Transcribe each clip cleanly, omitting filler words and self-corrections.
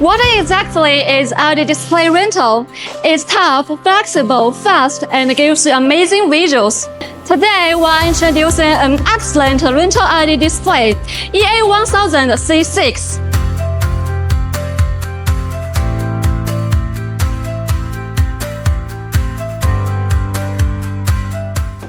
What exactly is LED display rental? It's tough, flexible, fast, and gives you amazing visuals. Today, we're introducing an excellent rental LED display, EA1000C6.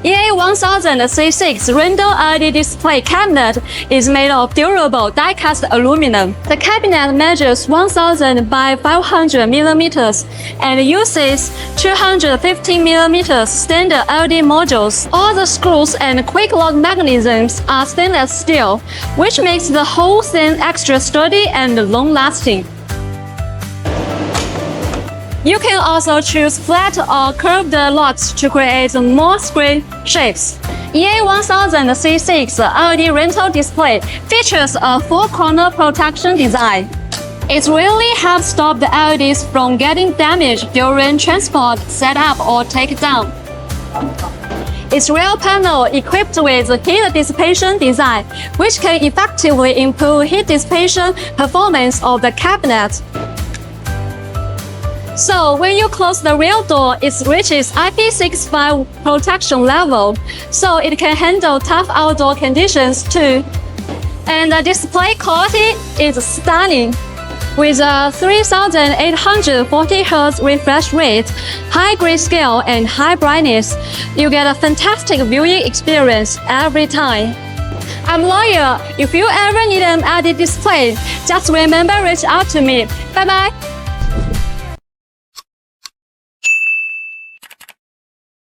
EA1000C6 rental LED display cabinet is made of durable die-cast aluminum. The cabinet measures 1000 by 500 millimeters and uses 215 millimeters standard LED modules. All the screws and quick lock mechanisms are stainless steel, which makes the whole thing extra sturdy and long-lasting. You can also choose flat or curved locks to create more screen shapes. EA1000C6 LED rental display features a four-corner protection design. It really helps stop the LEDs from getting damaged during transport, setup, or takedown. Its rear panel equipped with heat dissipation design, which can effectively improve heat dissipation performance of the cabinet. So when you close the rear door, it reaches IP65 protection level, so it can handle tough outdoor conditions too. And the display quality is stunning. With a 3840 Hz refresh rate, high grayscale, and high brightness, you get a fantastic viewing experience every time. I'm loyal. If you ever need an LED display, just remember reach out to me. Bye bye.